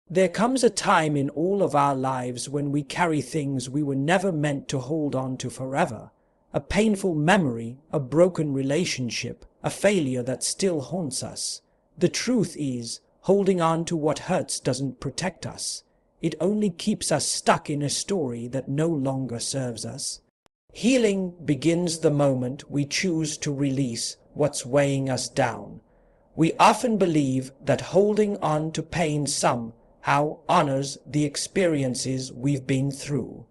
There comes a time in all of our lives when we carry things we were never meant to hold on to forever. A painful memory, a broken relationship, a failure that still haunts us. The truth is, holding on to what hurts doesn't protect us. It only keeps us stuck in a story that no longer serves us. Healing begins the moment we choose to release what's weighing us down. We often believe that holding on to pain somehow honors the experiences we've been through.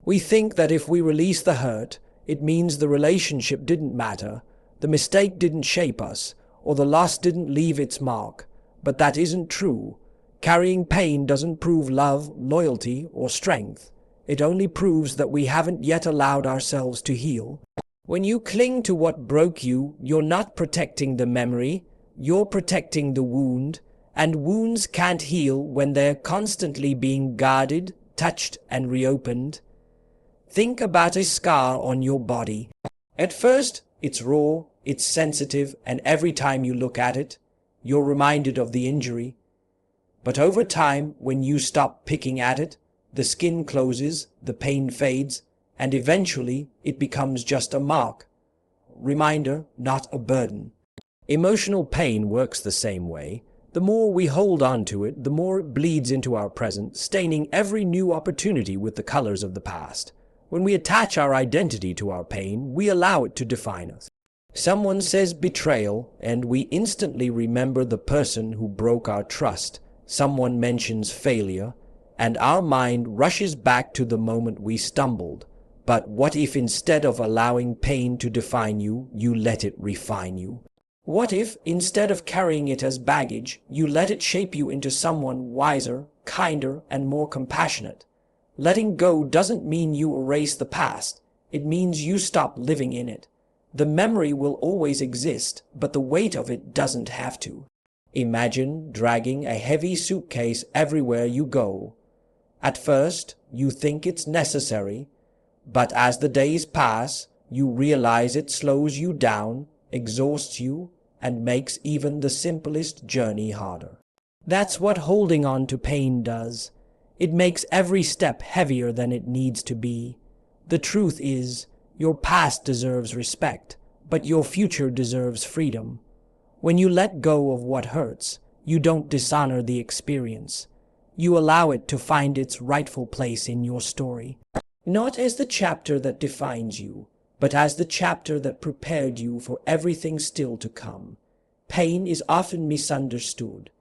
We think that if we release the hurt, it means the relationship didn't matter, the mistake didn't shape us, or the loss didn't leave its mark. But that isn't true. Carrying pain doesn't prove love, loyalty, or strength. It only proves that we haven't yet allowed ourselves to heal. When you cling to what broke you, you're not protecting the memory, you're protecting the wound, and wounds can't heal when they're constantly being guarded, touched, and reopened. Think about a scar on your body. At first, it's raw, it's sensitive, and every time you look at it, you're reminded of the injury. But over time, when you stop picking at it, the skin closes, the pain fades, and eventually it becomes just a mark. Reminder, not a burden. Emotional pain works the same way. The more we hold on to it, the more it bleeds into our present, staining every new opportunity with the colors of the past. When we attach our identity to our pain, we allow it to define us. Someone says betrayal, and we instantly remember the person who broke our trust. Someone mentions failure, and our mind rushes back to the moment we stumbled. But what if instead of allowing pain to define you, you let it refine you? What if, instead of carrying it as baggage, you let it shape you into someone wiser, kinder, and more compassionate? Letting go doesn't mean you erase the past. It means you stop living in it. The memory will always exist, but the weight of it doesn't have to. Imagine dragging a heavy suitcase everywhere you go. At first, you think it's necessary, but as the days pass, you realize it slows you down, exhausts you, and makes even the simplest journey harder. That's what holding on to pain does. It makes every step heavier than it needs to be. The truth is, your past deserves respect, but your future deserves freedom. When you let go of what hurts, you don't dishonor the experience. You allow it to find its rightful place in your story. Not as the chapter that defines you, but as the chapter that prepared you for everything still to come. Pain is often misunderstood.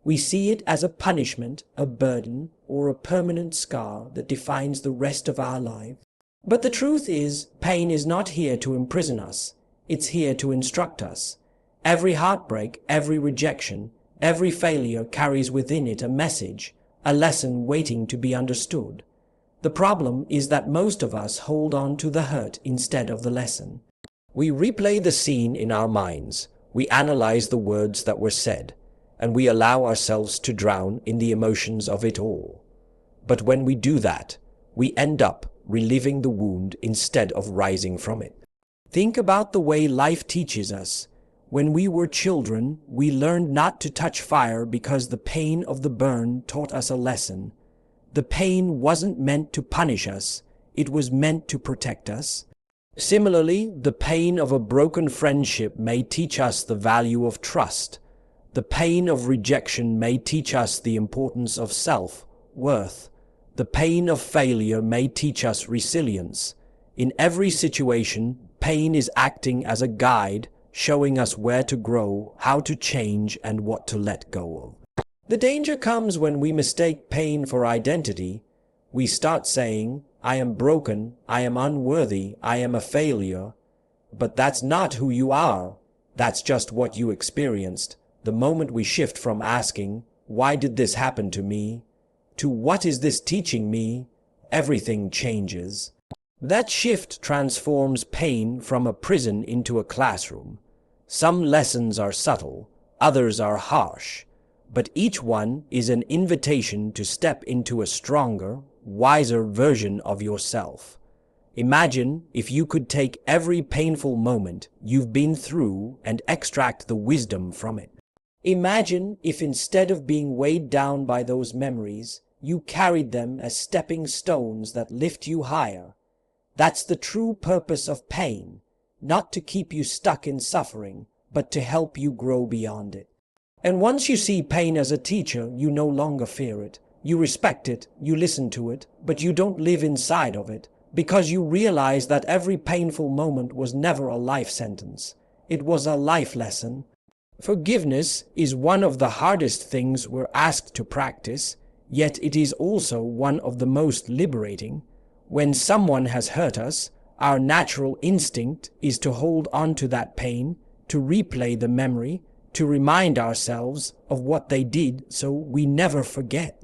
We see it as a punishment, a burden, or a permanent scar that defines the rest of our lives. But the truth is, pain is not here to imprison us. It's here to instruct us. Every heartbreak, every rejection, every failure carries within it a message, a lesson waiting to be understood. The problem is that most of us hold on to the hurt instead of the lesson. We replay the scene in our minds. We analyze the words that were said, and we allow ourselves to drown in the emotions of it all. But when we do that, we end up reliving the wound instead of rising from it. Think about the way life teaches us. When we were children, we learned not to touch fire because the pain of the burn taught us a lesson. The pain wasn't meant to punish us, it was meant to protect us. Similarly, the pain of a broken friendship may teach us the value of trust. The pain of rejection may teach us the importance of self-worth. The pain of failure may teach us resilience. In every situation, pain is acting as a guide, showing us where to grow, how to change, and what to let go of. The danger comes when we mistake pain for identity. We start saying, I am broken, I am unworthy, I am a failure. But that's not who you are. That's just what you experienced. The moment we shift from asking, why did this happen to me, to what is this teaching me, everything changes. That shift transforms pain from a prison into a classroom. Some lessons are subtle, others are harsh, but each one is an invitation to step into a stronger, wiser version of yourself. Imagine if you could take every painful moment you've been through and extract the wisdom from it. Imagine if instead of being weighed down by those memories, you carried them as stepping stones that lift you higher. That's the true purpose of pain, not to keep you stuck in suffering, but to help you grow beyond it. And once you see pain as a teacher, you no longer fear it. You respect it, you listen to it, but you don't live inside of it, because you realize that every painful moment was never a life sentence. It was a life lesson. Forgiveness is one of the hardest things we're asked to practice, yet it is also one of the most liberating. When someone has hurt us, our natural instinct is to hold on to that pain, to replay the memory, to remind ourselves of what they did so we never forget.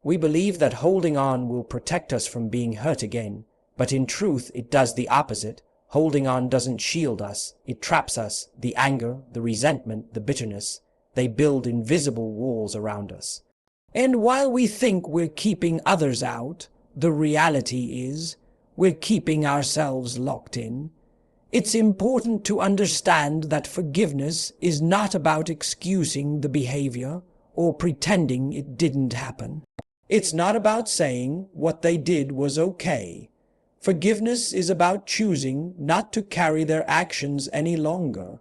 We believe that holding on will protect us from being hurt again, but in truth it does the opposite. Holding on doesn't shield us, it traps us. The anger, the resentment, the bitterness, they build invisible walls around us. And while we think we're keeping others out, the reality is we're keeping ourselves locked in. It's important to understand that forgiveness is not about excusing the behavior or pretending it didn't happen. It's not about saying what they did was okay. Forgiveness is about choosing not to carry their actions any longer.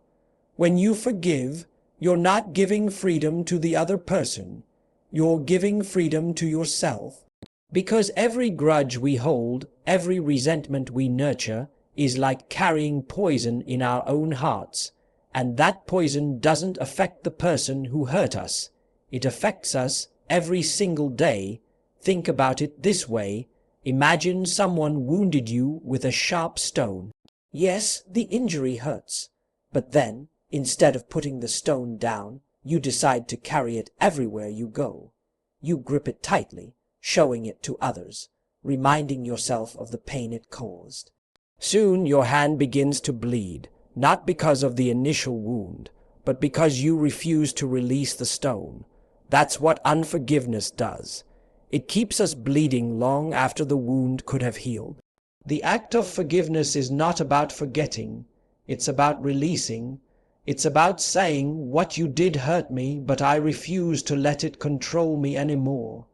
When you forgive, you're not giving freedom to the other person. You're giving freedom to yourself. Because every grudge we hold, every resentment we nurture, is like carrying poison in our own hearts. And that poison doesn't affect the person who hurt us. It affects us every single day. Think about it this way. Imagine someone wounded you with a sharp stone. Yes, the injury hurts. But then, instead of putting the stone down, you decide to carry it everywhere you go. You grip it tightly, showing it to others, reminding yourself of the pain it caused. Soon your hand begins to bleed, not because of the initial wound, but because you refuse to release the stone. That's what unforgiveness does. It keeps us bleeding long after the wound could have healed. The act of forgiveness is not about forgetting. It's about releasing. It's about saying, what you did hurt me, but I refuse to let it control me anymore.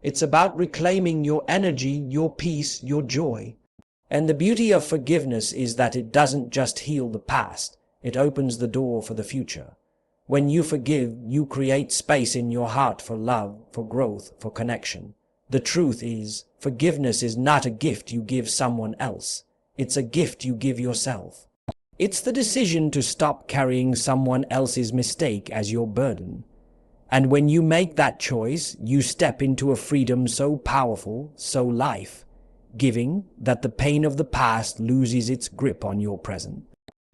It's about reclaiming your energy, your peace, your joy. And the beauty of forgiveness is that it doesn't just heal the past. It opens the door for the future. When you forgive, you create space in your heart for love, for growth, for connection. The truth is, forgiveness is not a gift you give someone else. It's a gift you give yourself. It's the decision to stop carrying someone else's mistake as your burden. And when you make that choice, you step into a freedom so powerful, so life-giving, that the pain of the past loses its grip on your present.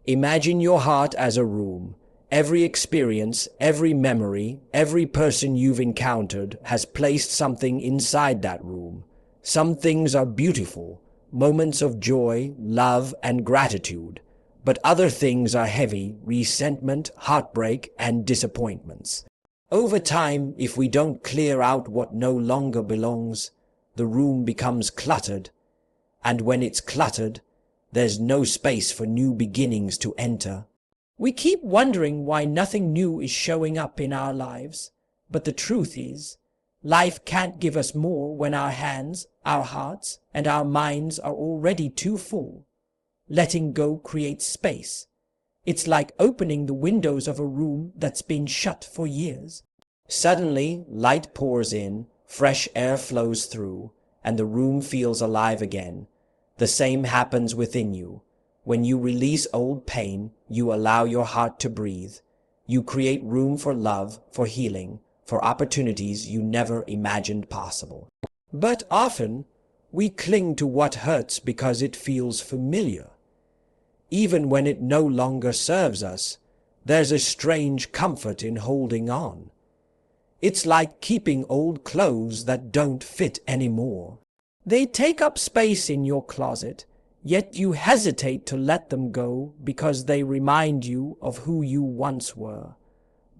Imagine your heart as a room. Every experience, every memory, every person you've encountered has placed something inside that room. Some things are beautiful, moments of joy, love, and gratitude. But other things are heavy, resentment, heartbreak, and disappointments. Over time, if we don't clear out what no longer belongs, the room becomes cluttered. And when it's cluttered, there's no space for new beginnings to enter. We keep wondering why nothing new is showing up in our lives. But the truth is, life can't give us more when our hands, our hearts, and our minds are already too full. Letting go creates space. It's like opening the windows of a room that's been shut for years. Suddenly, light pours in, fresh air flows through, and the room feels alive again. The same happens within you. When you release old pain, you allow your heart to breathe. You create room for love, for healing, for opportunities you never imagined possible. But often, we cling to what hurts because it feels familiar. Even when it no longer serves us, there's a strange comfort in holding on. It's like keeping old clothes that don't fit anymore. They take up space in your closet, yet you hesitate to let them go because they remind you of who you once were.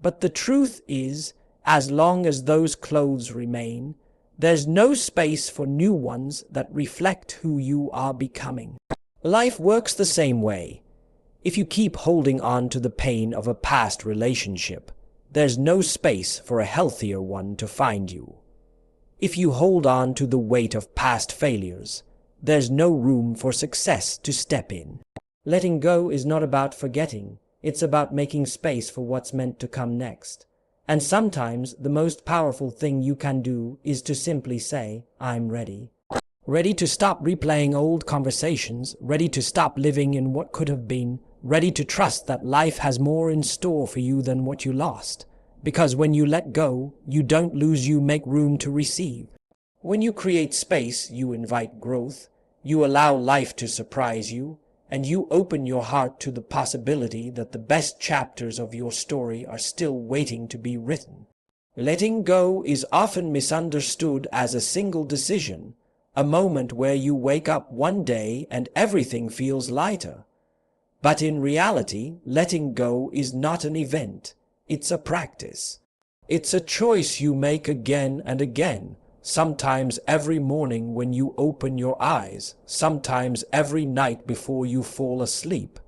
But the truth is, as long as those clothes remain, there's no space for new ones that reflect who you are becoming. Life works the same way. If you keep holding on to the pain of a past relationship, there's no space for a healthier one to find you. If you hold on to the weight of past failures, there's no room for success to step in. Letting go is not about forgetting, it's about making space for what's meant to come next. And sometimes the most powerful thing you can do is to simply say, I'm ready. Ready to stop replaying old conversations, ready to stop living in what could have been, ready to trust that life has more in store for you than what you lost. Because when you let go, you don't lose, you make room to receive. When you create space, you invite growth, you allow life to surprise you, and you open your heart to the possibility that the best chapters of your story are still waiting to be written. Letting go is often misunderstood as a single decision, a moment where you wake up one day and everything feels lighter. But in reality, letting go is not an event, it's a practice. It's a choice you make again and again, sometimes every morning when you open your eyes, sometimes every night before you fall asleep.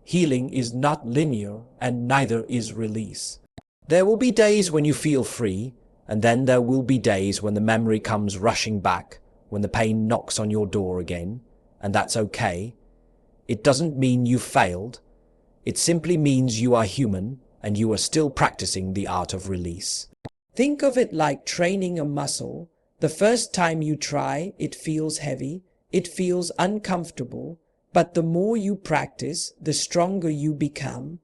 Healing is not linear, and neither is release. There will be days when you feel free, and then there will be days when the memory comes rushing back, when the pain knocks on your door again, and that's okay. It doesn't mean you failed. It simply means you are human, and you are still practicing the art of release. Think of it like training a muscle. The first time you try, it feels heavy, it feels uncomfortable, but the more you practice, the stronger you become.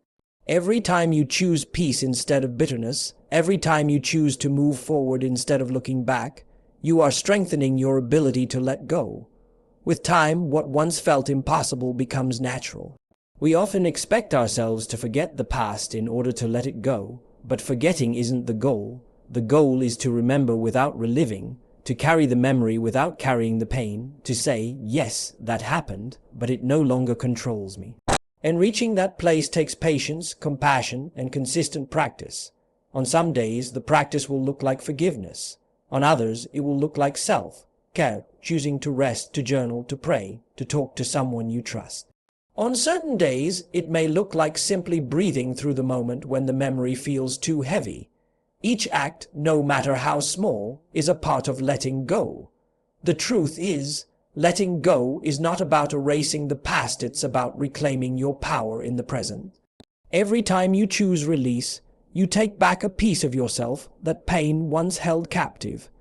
Every time you choose peace instead of bitterness, every time you choose to move forward instead of looking back, you are strengthening your ability to let go. With time, what once felt impossible becomes natural. We often expect ourselves to forget the past in order to let it go, but forgetting isn't the goal. The goal is to remember without reliving, to carry the memory without carrying the pain, to say, yes, that happened, but it no longer controls me. And reaching that place takes patience, compassion, and consistent practice. On some days, the practice will look like forgiveness. On others, it will look like self-care, choosing to rest, to journal, to pray, to talk to someone you trust. On certain days, it may look like simply breathing through the moment when the memory feels too heavy. Each act, no matter how small, is a part of letting go. The truth is, letting go is not about erasing the past, it's about reclaiming your power in the present. Every time you choose release, you take back a piece of yourself that pain once held captive.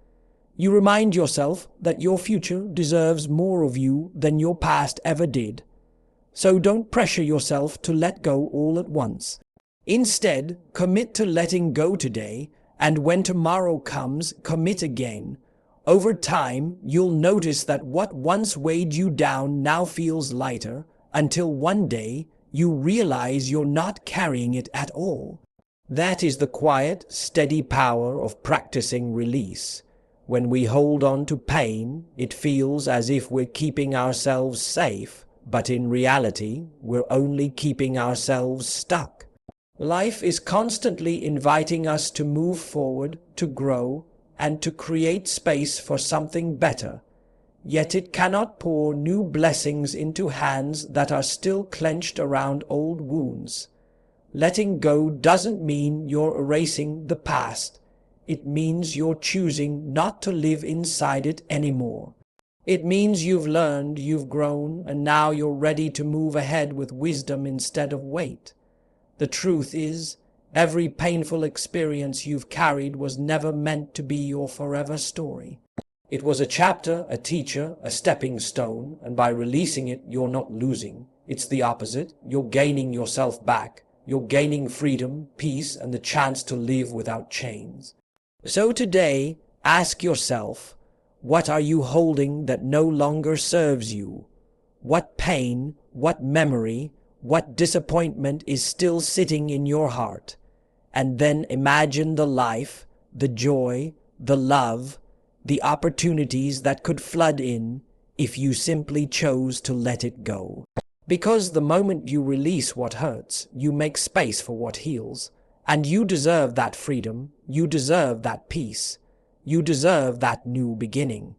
You remind yourself that your future deserves more of you than your past ever did. So don't pressure yourself to let go all at once. Instead, commit to letting go today, and when tomorrow comes, commit again. Over time, you'll notice that what once weighed you down now feels lighter, until one day you realize you're not carrying it at all. That is the quiet, steady power of practicing release. When we hold on to pain, it feels as if we're keeping ourselves safe, but in reality, we're only keeping ourselves stuck. Life is constantly inviting us to move forward, to grow, and to create space for something better. Yet it cannot pour new blessings into hands that are still clenched around old wounds. Letting go doesn't mean you're erasing the past. It means you're choosing not to live inside it anymore. It means you've learned, you've grown, and now you're ready to move ahead with wisdom instead of weight. The truth is, every painful experience you've carried was never meant to be your forever story. It was a chapter, a teacher, a stepping stone, and by releasing it, you're not losing. It's the opposite. You're gaining yourself back. You're gaining freedom, peace, and the chance to live without chains. So today, ask yourself, what are you holding that no longer serves you? What pain, what memory, what disappointment is still sitting in your heart? And then imagine the life, the joy, the love, the opportunities that could flood in if you simply chose to let it go. Because the moment you release what hurts, you make space for what heals. And you deserve that freedom, you deserve that peace, you deserve that new beginning.